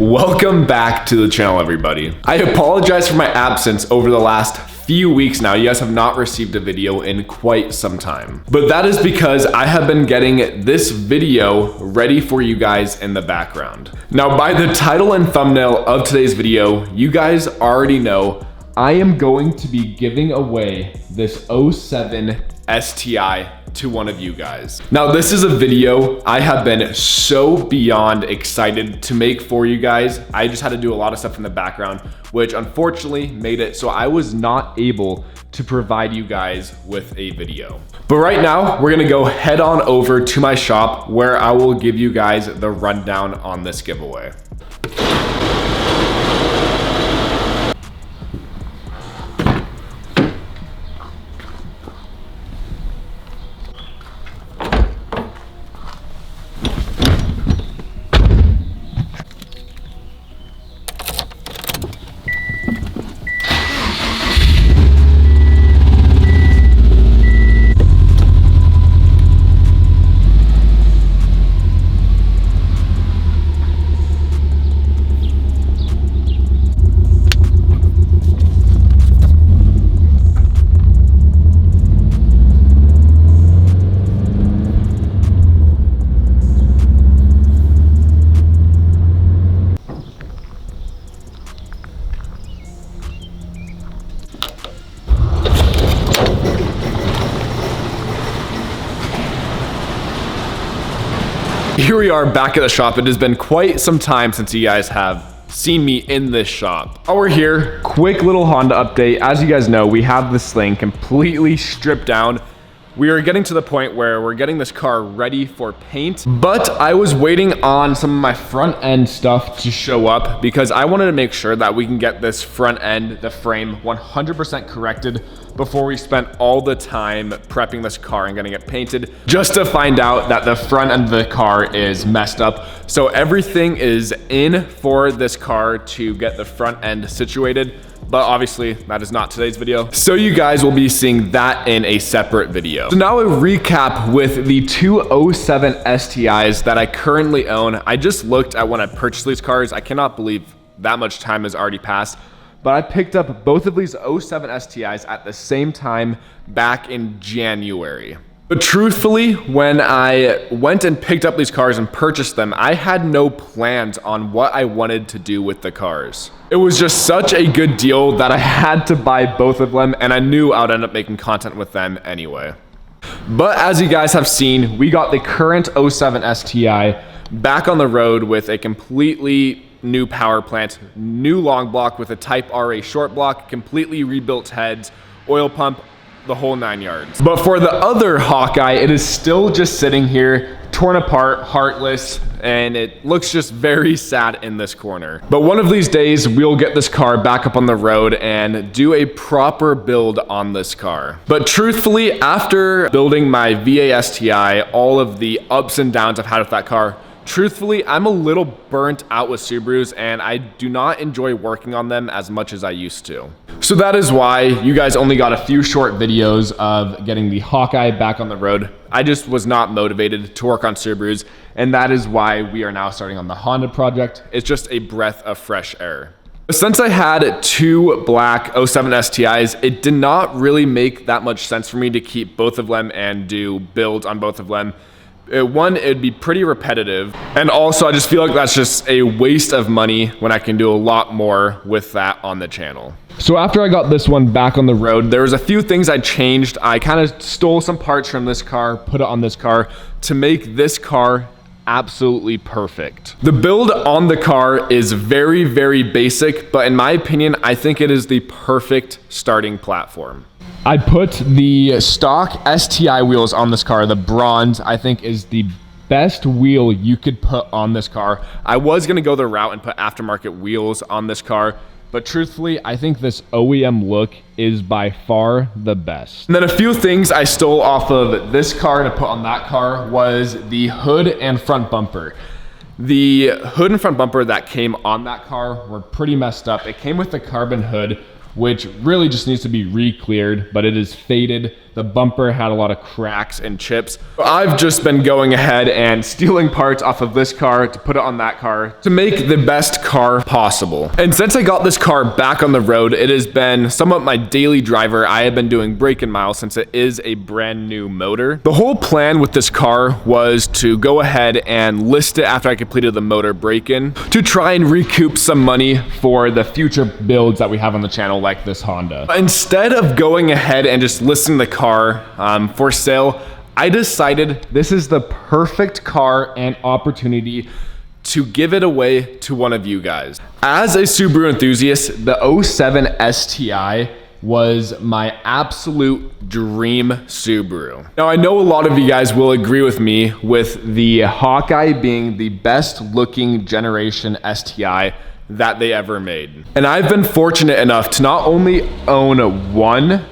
Welcome back to the channel, everybody. I apologize for my absence over the last few weeks now. You guys have not received a video in quite some time, but that is because I have been getting this video ready for you guys in the background. Now, by the title and thumbnail of today's video, you guys already know I am going to be giving away this 07 STI to one of you guys. Now, this is a video I have been so beyond excited to make for you guys. I just had to do a lot of stuff in the background, which unfortunately made it so I was not able to provide you guys with a video. But right now, we're gonna go head on over to my shop where I will give you guys the rundown on this giveaway. Here we are back at the shop. It has been quite some time since you guys have seen me in this shop. While we're here, quick little Honda update. As you guys know, we have this thing completely stripped down. We are getting to the point where we're getting this car ready for paint, but I was waiting on some of my front end stuff to show up because I wanted to make sure that we can get this front end, the frame, 100% corrected before we spent all the time prepping this car and getting it painted, just to find out that the front end of the car is messed up. So everything is in for this car to get the front end situated. But obviously that is not today's video. So you guys will be seeing that in a separate video. So now a recap with the two 07 STIs that I currently own. I just looked at when I purchased these cars. I cannot believe that much time has already passed. But I picked up both of these 07 STIs at the same time back in January. But truthfully, when I went and picked up these cars and purchased them, I had no plans on what I wanted to do with the cars. It was just such a good deal that I had to buy both of them, and I knew I would end up making content with them anyway. But as you guys have seen, we got the current 07 STI back on the road with a completely new power plant, new long block with a Type RA short block, completely rebuilt heads, oil pump, the whole 9 yards. But for the other Hawkeye, it is still just sitting here, torn apart, heartless, and it looks just very sad in this corner. But one of these days, we'll get this car back up on the road and do a proper build on this car. But truthfully, after building my VA STI, all of the ups and downs I've had with that car, truthfully, I'm a little burnt out with Subarus and I do not enjoy working on them as much as I used to. So that is why you guys only got a few short videos of getting the Hawkeye back on the road. I just was not motivated to work on Subarus, and that is why we are now starting on the Honda project. It's just a breath of fresh air. Since I had two black 07 STIs, it did not really make that much sense for me to keep both of them and do builds on both of them. One, it'd be pretty repetitive, and also I just feel like that's just a waste of money when I can do a lot more with that on the channel. So after I got this one back on the road, there was a few things I changed. I kind of stole some parts from this car, put it on this car to make this car absolutely perfect. The build on the car is very, very basic, but in my opinion, I think it is the perfect starting platform. I put the stock STI wheels on this car. The bronze, I think, is the best wheel you could put on this car. I was gonna go the route and put aftermarket wheels on this car, but truthfully, I think this OEM look is by far the best. And then a few things I stole off of this car to put on that car was the hood and front bumper. The hood and front bumper that came on that car were pretty messed up. It came with the carbon hood, which really just needs to be re-cleared, but it is faded. The bumper had a lot of cracks and chips. I've just been going ahead and stealing parts off of this car to put it on that car to make the best car possible. And since I got this car back on the road, it has been somewhat my daily driver. I have been doing break-in miles since it is a brand new motor. The whole plan with this car was to go ahead and list it after I completed the motor break-in to try and recoup some money for the future builds that we have on the channel, like this Honda. Instead of going ahead and just listing the car for sale, I decided this is the perfect car and opportunity to give it away to one of you guys. As a Subaru enthusiast, the 07 STI was my absolute dream Subaru. Now, I know a lot of you guys will agree with me with the Hawkeye being the best looking generation STI that they ever made. And I've been fortunate enough to not only own one,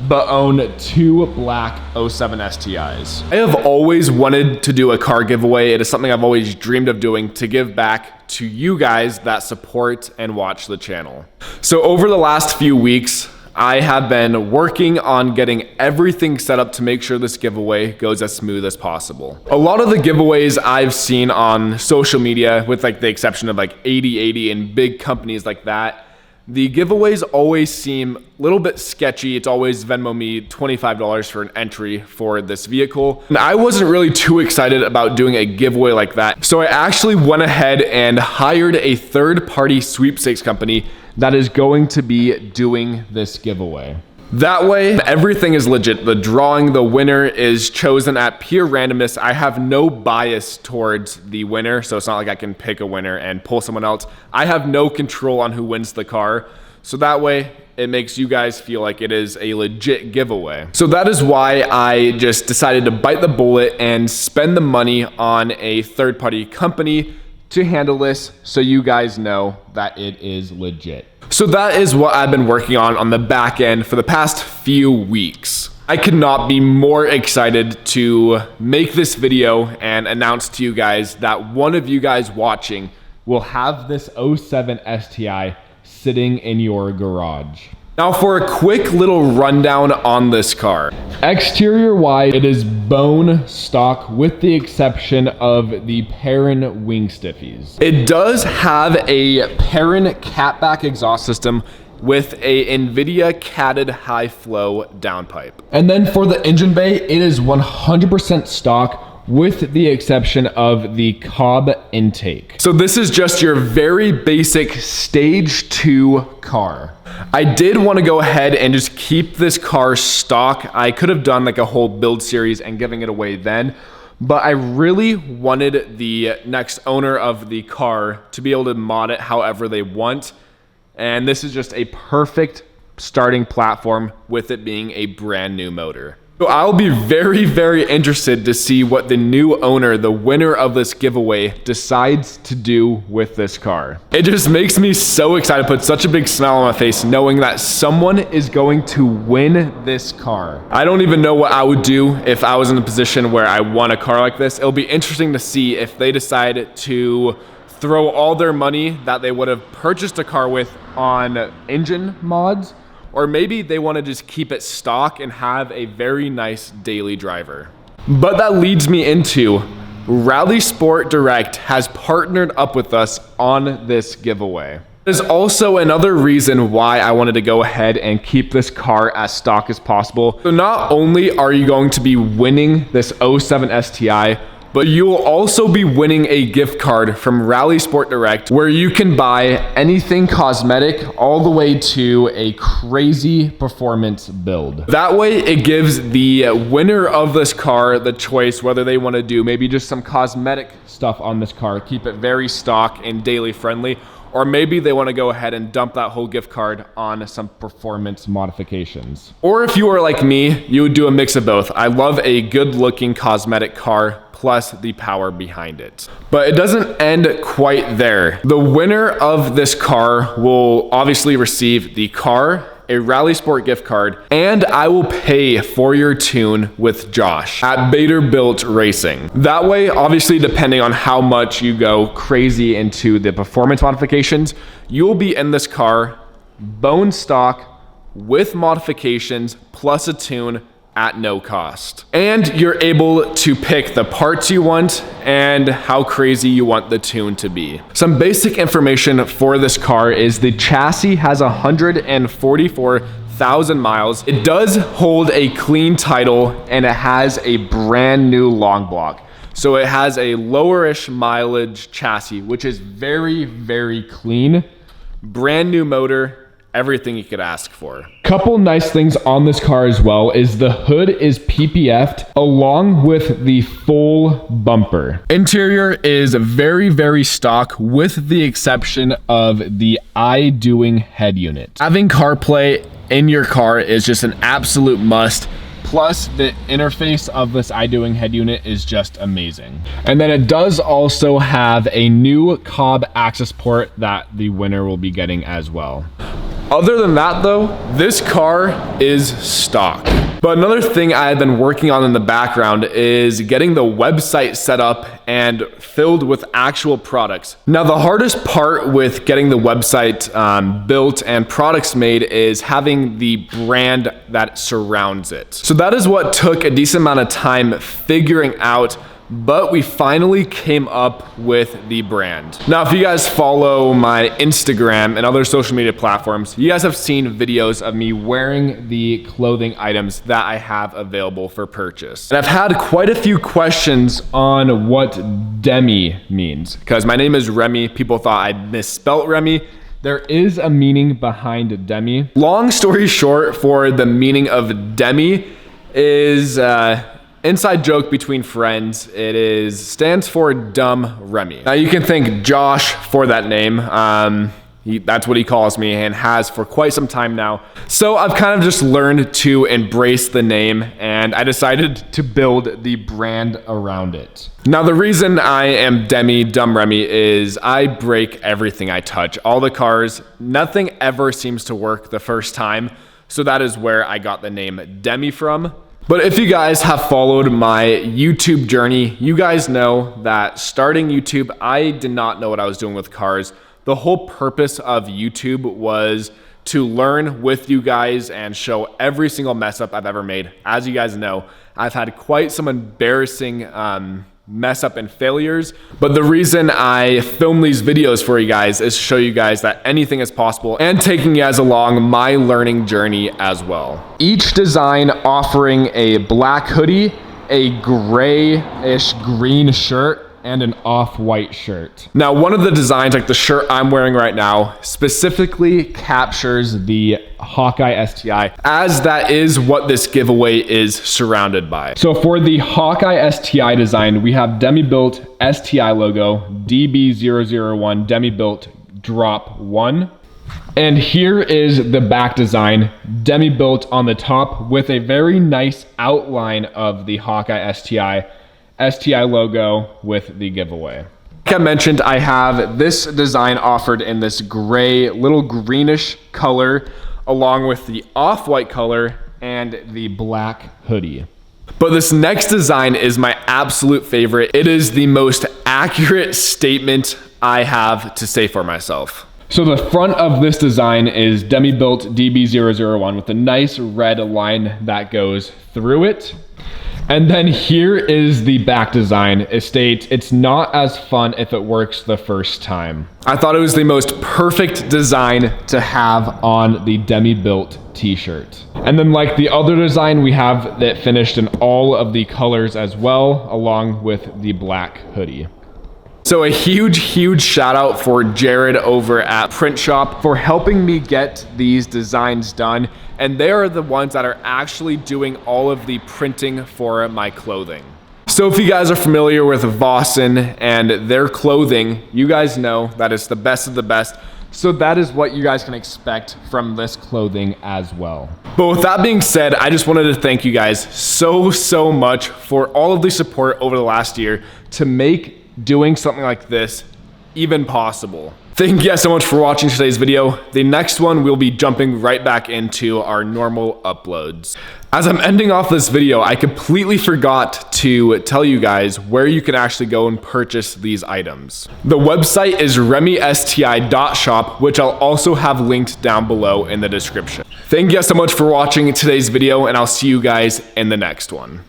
but own two black 07 STIs. I have always wanted to do a car giveaway. It is something I've always dreamed of doing to give back to you guys that support and watch the channel. So over the last few weeks, I have been working on getting everything set up to make sure this giveaway goes as smooth as possible. A lot of the giveaways I've seen on social media, with like the exception of like 8080 and big companies like that, the giveaways always seem a little bit sketchy. It's always Venmo me $25 for an entry for this vehicle. And I wasn't really too excited about doing a giveaway like that. So I actually went ahead and hired a third-party sweepstakes company that is going to be doing this giveaway. That way, everything is legit. The drawing, the winner is chosen at pure randomness. I have no bias towards the winner, so it's not like I can pick a winner and pull someone else. I have no control on who wins the car. So that way, it makes you guys feel like it is a legit giveaway. So that is why I just decided to bite the bullet and spend the money on a third-party company to handle this so you guys know that it is legit. So that is what I've been working on the back end for the past few weeks. I could not be more excited to make this video and announce to you guys that one of you guys watching will have this 07 STI sitting in your garage. Now for a quick little rundown on this car. Exterior wise, it is bone stock with the exception of the Perrin wing stiffies. It does have a Perrin catback exhaust system with a NVIDIA catted high flow downpipe. And then for the engine bay, it is 100% stock with the exception of the Cobb intake. So this is just your very basic stage 2 car. I did want to go ahead and just keep this car stock. I could have done like a whole build series and giving it away then, but I really wanted the next owner of the car to be able to mod it however they want. And this is just a perfect starting platform with it being a brand new motor. So I'll be very, very interested to see what the new owner, the winner of this giveaway, decides to do with this car. It just makes me so excited, put such a big smile on my face knowing that someone is going to win this car. I don't even know what I would do if I was in a position where I won a car like this. It'll be interesting to see if they decide to throw all their money that they would have purchased a car with on engine mods, or maybe they want to just keep it stock and have a very nice daily driver. But that leads me into Rally Sport Direct has partnered up with us on this giveaway. There's also another reason why I wanted to go ahead and keep this car as stock as possible. So not only are you going to be winning this 07 STI, but you will also be winning a gift card from Rally Sport Direct where you can buy anything cosmetic all the way to a crazy performance build. That way it gives the winner of this car the choice whether they want to do maybe just some cosmetic stuff on this car, keep it very stock and daily friendly, or maybe they want to go ahead and dump that whole gift card on some performance modifications. Or if you are like me, you would do a mix of both. I love a good looking cosmetic car plus the power behind it. But it doesn't end quite there. The winner of this car will obviously receive the car, a Rally Sport gift card, and I will pay for your tune with Josh at Bader Built Racing. That way, obviously, depending on how much you go crazy into the performance modifications, you'll be in this car bone stock with modifications plus a tune at no cost. And you're able to pick the parts you want and how crazy you want the tune to be. Some basic information for this car is the chassis has 144,000 miles. It does hold a clean title and it has a brand new long block. So it has a lowerish mileage chassis, which is very, very clean. Brand new motor, everything you could ask for. Couple nice things on this car as well is the hood is PPF'd along with the full bumper. Interior is very, very stock with the exception of the iDoing head unit. Having CarPlay in your car is just an absolute must. Plus, the interface of this iDoing head unit is just amazing. And then it does also have a new Cobb access port that the winner will be getting as well. Other than that though, this car is stock. But another thing I've been working on in the background is getting the website set up and filled with actual products. Now, the hardest part with getting the website built and products made is having the brand that surrounds it. So that is what took a decent amount of time figuring out, but we finally came up with the brand. Now, if you guys follow my Instagram and other social media platforms, you guys have seen videos of me wearing the clothing items that I have available for purchase. And I've had quite a few questions on what Demi means, because my name is Remy. People thought I misspelt Remy. There is a meaning behind Demi. Long story short, for the meaning of Demi is, inside joke between friends. It stands for Dumb Remy. Now you can thank Josh for that name. That's what he calls me and has for quite some time now. So I've kind of just learned to embrace the name and I decided to build the brand around it. Now the reason I am Demi Dumb Remy is I break everything I touch. All the cars, nothing ever seems to work the first time. So that is where I got the name Demi from. But if you guys have followed my YouTube journey, you guys know that starting YouTube, I did not know what I was doing with cars. The whole purpose of YouTube was to learn with you guys and show every single mess up I've ever made. As you guys know, I've had quite some embarrassing mess up and failures, but the reason I film these videos for you guys is to show you guys that anything is possible and taking you guys along my learning journey as well. Each design offering a black hoodie, a grayish green shirt, and an off-white shirt. Now, one of the designs, like the shirt I'm wearing right now, specifically captures the Hawkeye STI, as that is what this giveaway is surrounded by. So for the Hawkeye STI design, we have Demi-built STI logo, DB001, Demi-built drop 1. And here is the back design, Demi-built on the top with a very nice outline of the Hawkeye STI logo with the giveaway. Like I mentioned, I have this design offered in this gray, little greenish color, along with the off-white color and the black hoodie. But this next design is my absolute favorite. It is the most accurate statement I have to say for myself. So the front of this design is Demi-built DB001 with a nice red line that goes through it. And then here is the back design. It states, "It's not as fun if it works the first time." I thought it was the most perfect design to have on the Demi-built t-shirt. And then like the other design, we have that finished in all of the colors as well, along with the black hoodie. So a huge shout out for Jared over at Print Shop for helping me get these designs done. And they are the ones that are actually doing all of the printing for my clothing. So if you guys are familiar with Vossen and their clothing, you guys know that it's the best of the best. So that is what you guys can expect from this clothing as well. But with that being said, I just wanted to thank you guys so much for all of the support over the last year to make doing something like this even possible. Thank you guys so much for watching today's video. The next one, we'll be jumping right back into our normal uploads. As I'm ending off this video, I completely forgot to tell you guys where you can actually go and purchase these items. The website is RemmySTI.shop, which I'll also have linked down below in the description. Thank you guys so much for watching today's video, and I'll see you guys in the next one.